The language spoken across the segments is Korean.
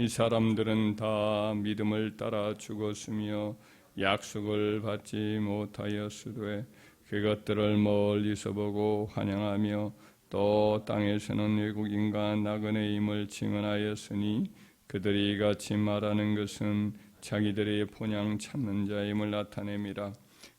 이 사람들은 다 믿음을 따라 죽었으며 약속을 받지 못하였으되 그것들을 멀리서 보고 환영하며 또 땅에서는 외국인과 나그네임을 증언하였으니 그들이 같이 말하는 것은 자기들의 본향 찾는 자임을 나타냅니다.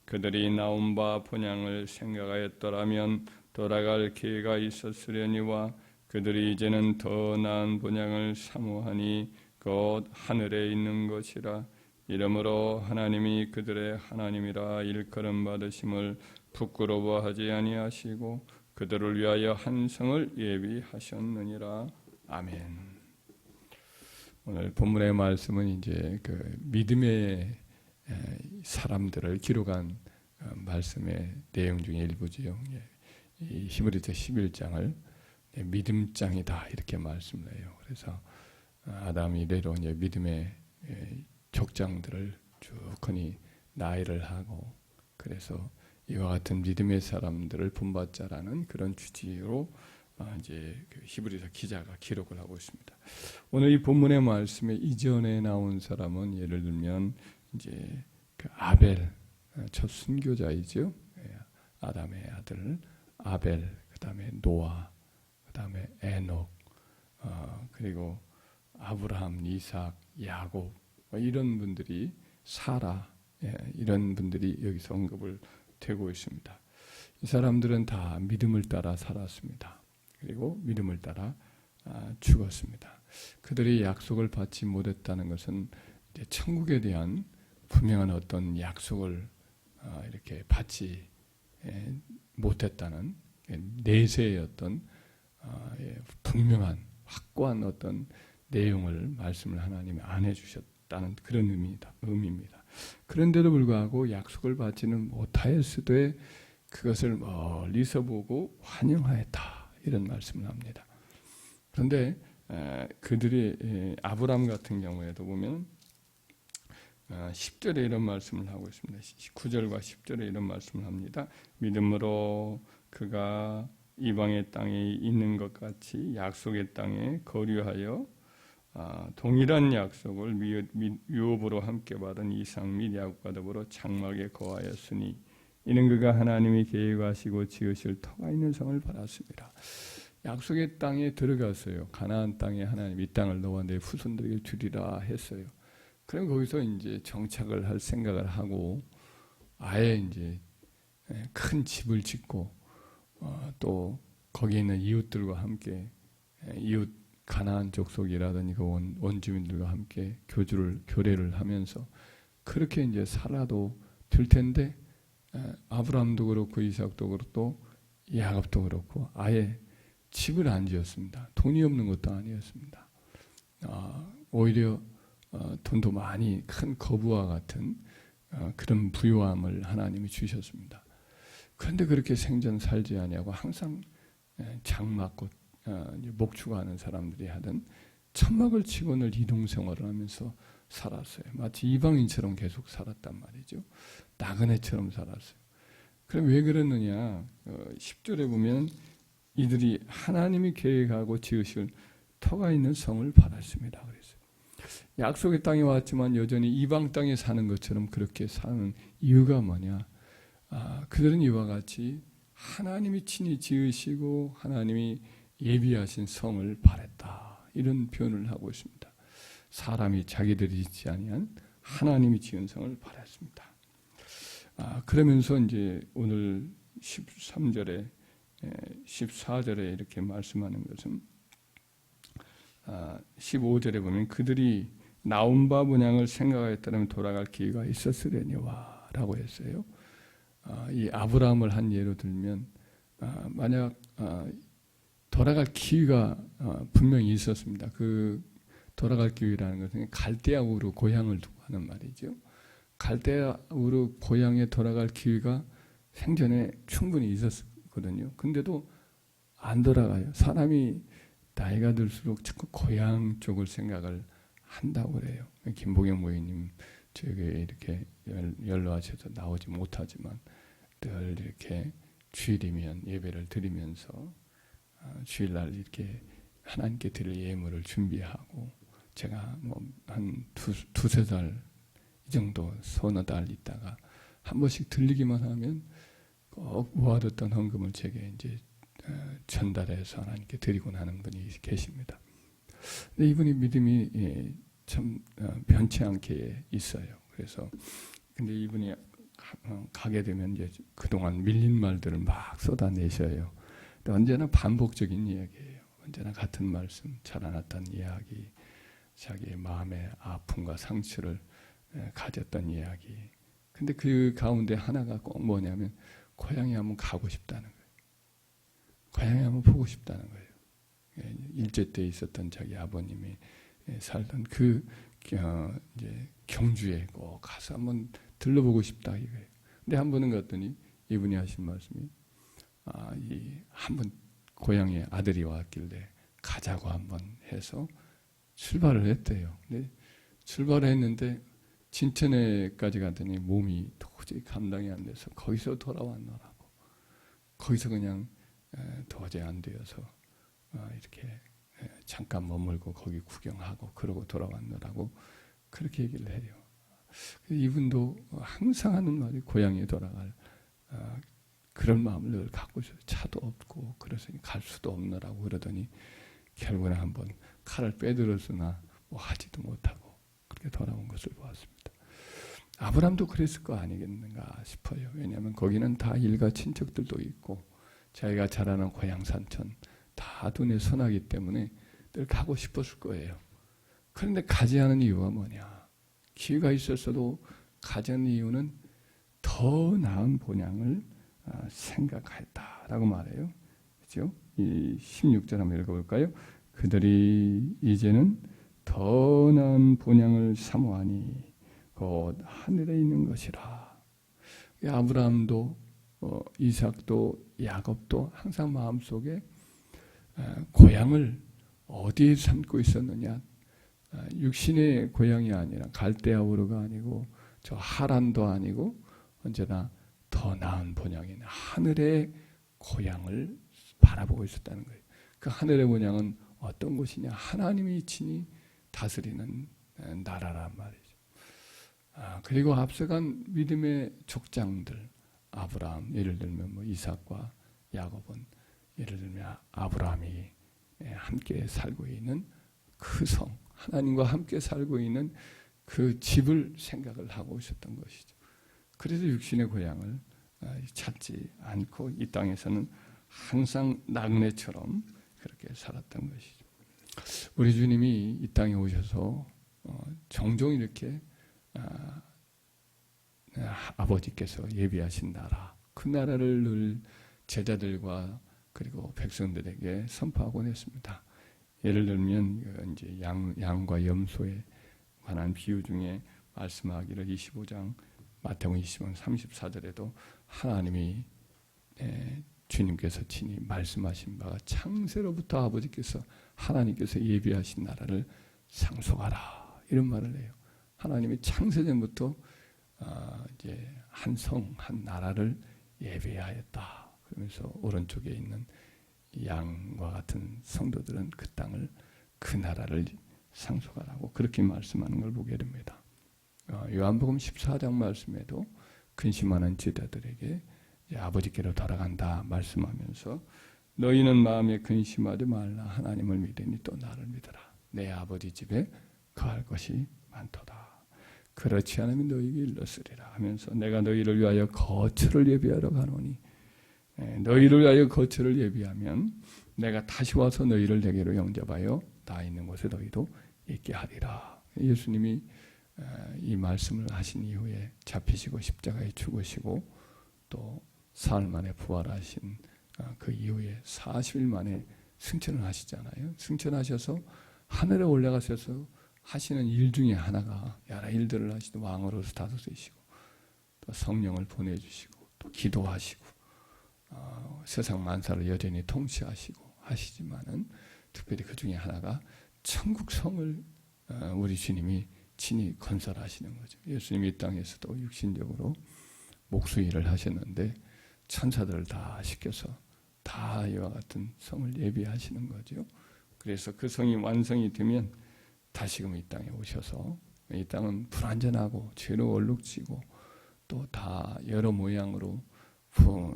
그들이 나온 바 본향을 생각하였더라면 돌아갈 기회가 있었으려니와 그들이 이제는 더 나은 본향을 사모하니 곧 하늘에 있는 것이라. 이러므로 하나님이 그들의 하나님이라 일컬음 받으심을 부끄러워하지 아니하시고 그들을 위하여 한 성을 예비하셨느니라. 아멘. 오늘 본문의 말씀은 이제 그 믿음의 사람들을 기록한 말씀의 내용 중에 일부지요. 이 히브리서 11장을 믿음장이다 이렇게 말씀을 해요. 그래서 아담이 이래로 이제 믿음의 족장들을 쭉 흔히 나열을 하고 그래서 이와 같은 믿음의 사람들을 본받자라는 그런 취지로 이제 그 히브리서 기자가 기록을 하고 있습니다. 오늘 이 본문의 말씀에 이전에 나온 사람은 예를 들면 이제 그 아벨 첫 순교자이죠. 아담의 아들 아벨, 그다음에 노아, 그다음에 에녹, 그리고 아브라함, 이삭, 야곱 이런 분들이 사라 이런 분들이 여기서 언급을 되고 있습니다. 이 사람들은 다 믿음을 따라 살았습니다. 그리고 믿음을 따라 죽었습니다. 그들이 약속을 받지 못했다는 것은 이제 천국에 대한 분명한 어떤 약속을 이렇게 받지 못했다는 내세의 어떤 분명한 확고한 어떤 내용을 말씀을 하나님이 안 해주셨다는 그런 의미입니다. 그런데도 불구하고 약속을 받지는 못하였으되 그것을 멀리서 보고 환영하였다 이런 말씀을 합니다. 그런데 그들이 아브라함 같은 경우에도 보면 10절에 이런 말씀을 하고 있습니다. 9절과 10절에 이런 말씀을 합니다. 믿음으로 그가 이방의 땅에 있는 것 같이 약속의 땅에 거류하여 동일한 약속을 유업으로 함께 받은 이삭 및 야곱과 더불어 장막에 거하였으니 이는 그가 하나님이 계획하시고 지으실 터가 있는 성을 받았습니다. 약속의 땅에 들어갔어요. 가나안 땅에 하나님 이 땅을 너와 내 후손들에게 주리라 했어요. 그럼 거기서 이제 정착을 할 생각을 하고 아예 이제 큰 집을 짓고 또 거기에 있는 이웃들과 함께 이웃 가나안 족속이라든지 그 원주민들과 함께 교례를 하면서 그렇게 이제 살아도 될 텐데 아브라함도 그렇고 이삭도 그렇고 또 야곱도 그렇고 아예 집을 안 지었습니다. 돈이 없는 것도 아니었습니다. 오히려 돈도 많이 큰 거부와 같은 그런 부유함을 하나님이 주셨습니다. 그런데 그렇게 생전 살지 아니하고 항상 장막고 목축하는 사람들이 하던 천막을 치고 늘 이동생활을 하면서 살았어요. 마치 이방인처럼 계속 살았단 말이죠. 나그네처럼 살았어요. 그럼 왜 그러느냐? 10절에 보면 이들이 하나님이 계획하고 지으실 터가 있는 성을 받았습니다. 그래서 약속의 땅에 왔지만 여전히 이방 땅에 사는 것처럼 그렇게 사는 이유가 뭐냐? 그들은 이와 같이 하나님이 친히 지으시고 하나님이 예비하신 성을 바랬다. 이런 표현을 하고 있습니다. 사람이 자기들이 짓지 아니한 하나님이 지은 성을 바랬습니다. 그러면서 이제 오늘 13절에 14절에 이렇게 말씀하는 것은 15절에 보면 그들이 나온 바 본향을 생각하였다면 돌아갈 기회가 있었으려니와 라고 했어요. 이 아브라함을 한 예로 들면 만약 돌아갈 기회가 분명히 있었습니다. 그 돌아갈 기회라는 것은 갈대아 우르 고향을 두고 하는 말이죠. 갈대아 우르 고향에 돌아갈 기회가 생전에 충분히 있었거든요. 근데도 안 돌아가요. 사람이 나이가 들수록 자꾸 고향 쪽을 생각을 한다고 그래요. 김보경 모임님 저에게 이렇게 연로하셔서 나오지 못하지만 늘 이렇게 주일이면 예배를 드리면서 주일날 이렇게 하나님께 드릴 예물을 준비하고 제가 뭐 한 두세 달 이 정도 서너 달 있다가 한 번씩 들리기만 하면 꼭 모아뒀던 헌금을 제게 이제 전달해서 하나님께 드리고 나는 분이 계십니다. 근데 이분이 믿음이 참 변치 않게 있어요. 그래서 근데 이분이 가게 되면 이제 그동안 밀린 말들을 막 쏟아내셔요. 근데 언제나 반복적인 이야기예요. 언제나 같은 말씀, 자라났던 이야기, 자기의 마음의 아픔과 상처를 가졌던 이야기. 근데 그 가운데 하나가 꼭 뭐냐면 고향에 한번 가고 싶다는 거예요. 고향에 한번 보고 싶다는 거예요. 일제 때 있었던 자기 아버님이 살던 그 이제 경주에 꼭 가서 한번 들러보고 싶다 이거예요. 근데 한 번은 갔더니 이분이 하신 말씀이 한번 고향에 아들이 왔길래 가자고 한번 해서 출발을 했대요. 근데 출발을 했는데 진천에까지 갔더니 몸이 도저히 감당이 안 돼서 거기서 돌아왔노라고. 거기서 그냥 도저히 안 되어서 이렇게 잠깐 머물고 거기 구경하고 그러고 돌아왔노라고 그렇게 얘기를 해요. 이분도 항상 하는 말이 고향에 돌아갈 그런 마음을 늘 갖고 있어요. 차도 없고 그래서 갈 수도 없노라고 그러더니 결국에 한번 칼을 빼들었으나 뭐 하지도 못하고 그렇게 돌아온 것을 보았습니다. 아브라함도 그랬을 거 아니겠는가 싶어요. 왜냐하면 거기는 다 일가 친척들도 있고 자기가 자라는 고향 산천 다 눈에 선하기 때문에 늘 가고 싶었을 거예요. 그런데 가지 않은 이유가 뭐냐? 기회가 있었어도 가지 않은 이유는 더 나은 본향을 생각했다라고 말해요. 그렇죠? 이 16절 한번 읽어볼까요? 그들이 이제는 더 나은 본향을 사모하니 곧 하늘에 있는 것이라. 아브라함도 이삭도 야곱도 항상 마음속에 고향을 어디에 삼고 있었느냐? 육신의 고향이 아니라 갈대아 우르가 아니고 저 하란도 아니고 언제나 더 나은 본향인 하늘의 고향을 바라보고 있었다는 거예요. 그 하늘의 본향은 어떤 곳이냐? 하나님이 친히 다스리는 나라란 말이죠. 그리고 앞서간 믿음의 족장들 아브라함 예를 들면 뭐 이삭과 야곱은 예를 들면 아브라함이 함께 살고 있는 그 성 하나님과 함께 살고 있는 그 집을 생각을 하고 있었던 것이죠. 그래서 육신의 고향을 찾지 않고 이 땅에서는 항상 나그네처럼 그렇게 살았던 것이죠. 우리 주님이 이 땅에 오셔서 종종 이렇게 아버지께서 예비하신 나라, 그 나라를 늘 제자들과 그리고 백성들에게 선포하곤 했습니다. 예를 들면 이제 양과 염소에 관한 비유 중에 말씀하기를 25장 마태복음 20장 34절에도 하나님이 주님께서 친히 말씀하신 바가 창세로부터 아버지께서 하나님께서 예비하신 나라를 상속하라 이런 말을 해요. 하나님이 창세전부터 이제 한 성, 한 나라를 예비하였다. 그러면서 오른쪽에 있는 양과 같은 성도들은 그 땅을 그 나라를 상속하라고 그렇게 말씀하는 걸 보게 됩니다. 요한복음 14장 말씀에도 근심하는 제자들에게 아버지께로 돌아간다 말씀하면서 너희는 마음에 근심하지 말라 하나님을 믿으니 또 나를 믿어라 내 아버지 집에 거할 것이 많도다 그렇지 않으면 너희에게 일렀으리라 하면서 내가 너희를 위하여 거처를 예비하러 가노니 너희를 위하여 거처를 예비하면 내가 다시 와서 너희를 내게로 영접하여 나 있는 곳에 너희도 있게 하리라. 예수님이 이 말씀을 하신 이후에 잡히시고 십자가에 죽으시고 또 사흘 만에 부활하신 그 이후에 40일 만에 승천을 하시잖아요. 승천하셔서 하늘에 올라가셔서 하시는 일 중에 하나가 여러 일들을 하시고 왕으로서 다스리시고 또 성령을 보내주시고 또 기도하시고 세상 만사를 여전히 통치하시고 하시지만은 특별히 그 중에 하나가 천국 성을 우리 주님이 친히 건설하시는 거죠. 예수님이 이 땅에서도 육신적으로 목수 일을 하셨는데 천사들을 다 시켜서 다 이와 같은 성을 예비하시는 거죠. 그래서 그 성이 완성이 되면 다시금 이 땅에 오셔서 이 땅은 불완전하고 죄로 얼룩지고 또 다 여러 모양으로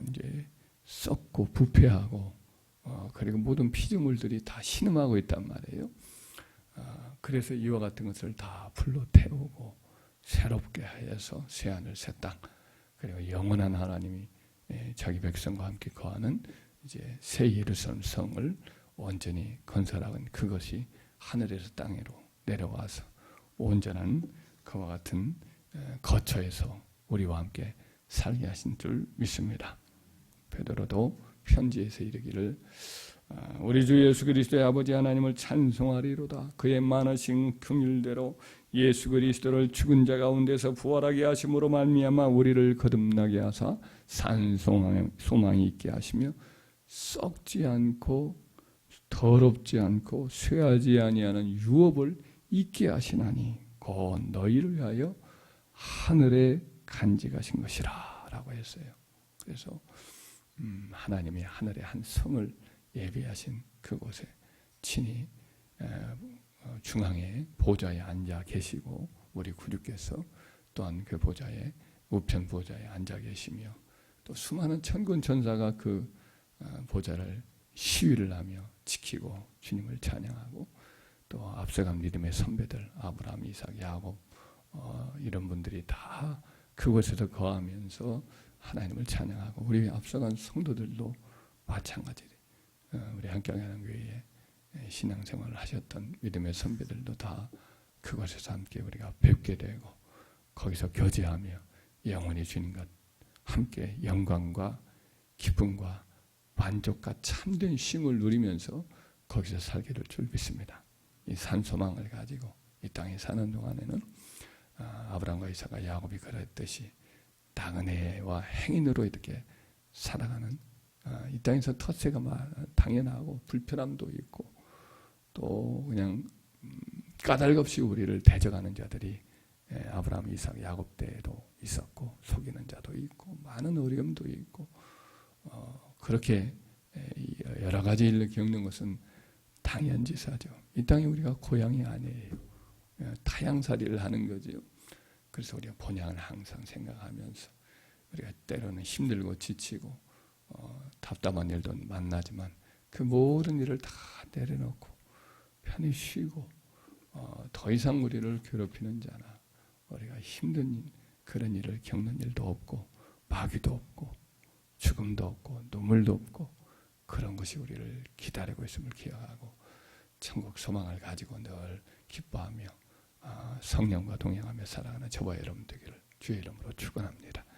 이제 썩고 부패하고 그리고 모든 피조물들이 다 신음하고 있단 말이에요. 그래서 이와 같은 것을 다 불로 태우고 새롭게 하여서 새하늘 새 땅 그리고 영원한 하나님이 자기 백성과 함께 거하는 이제 새 예루살렘 성을 온전히 건설하는 그것이 하늘에서 땅으로 내려와서 온전한 그와 같은 거처에서 우리와 함께 살게 하신 줄 믿습니다. 베드로도 편지에서 이르기를 우리 주 예수 그리스도의 아버지 하나님을 찬송하리로다. 그의 많으신 긍휼대로 예수 그리스도를 죽은 자 가운데서 부활하게 하심으로 말미암아 우리를 거듭나게 하사 산 소망이 있게 하시며 썩지 않고 더럽지 않고 쇠하지 아니하는 유업을 있게 하시나니 곧 너희를 위하여 하늘에 간직하신 것이라 라고 했어요. 그래서 하나님이 하늘의 한 성을 예비하신 그곳에 친히 중앙에 보좌에 앉아 계시고 우리 구주께서 또한 그 보좌에 우편 보좌에 앉아 계시며 또 수많은 천군 천사가 그 보좌를 시위를 하며 지키고 주님을 찬양하고 또 앞서간 믿음의 선배들 아브라함, 이삭, 야곱 이런 분들이 다 그곳에서 거하면서 하나님을 찬양하고 우리 앞서간 성도들도 마찬가지로 우리 한경연합교회에 신앙생활을 하셨던 믿음의 선배들도 다 그곳에서 함께 우리가 뵙게 되고 거기서 교제하며 영원히 주님과 함께 영광과 기쁨과 만족과 참된 쉼을 누리면서 거기서 살게 될 줄 믿습니다. 이 산소망을 가지고 이 땅에 사는 동안에는 아브라함과 이삭과 야곱이 그랬듯이 나그네와 행인으로 이렇게 살아가는 이 땅에서 텃세가 당연하고 불편함도 있고 또 그냥 까닭없이 우리를 대적하는 자들이 아브라함, 이삭, 야곱 때에도 있었고 속이는 자도 있고 많은 어려움도 있고 그렇게 여러 가지 일을 겪는 것은 당연지사죠. 이 땅이 우리가 고향이 아니에요. 타향살이를 하는 거죠. 그래서 우리가 본향을 항상 생각하면서 우리가 때로는 힘들고 지치고 답답한 일도 만나지만 그 모든 일을 다 내려놓고 편히 쉬고 더 이상 우리를 괴롭히는 자나 우리가 힘든 그런 일을 겪는 일도 없고 마귀도 없고 죽음도 없고 눈물도 없고 그런 것이 우리를 기다리고 있음을 기억하고 천국 소망을 가지고 늘 기뻐하며 성령과 동행하며 살아가는 저와 여러분 되기를 주의 이름으로 축원합니다.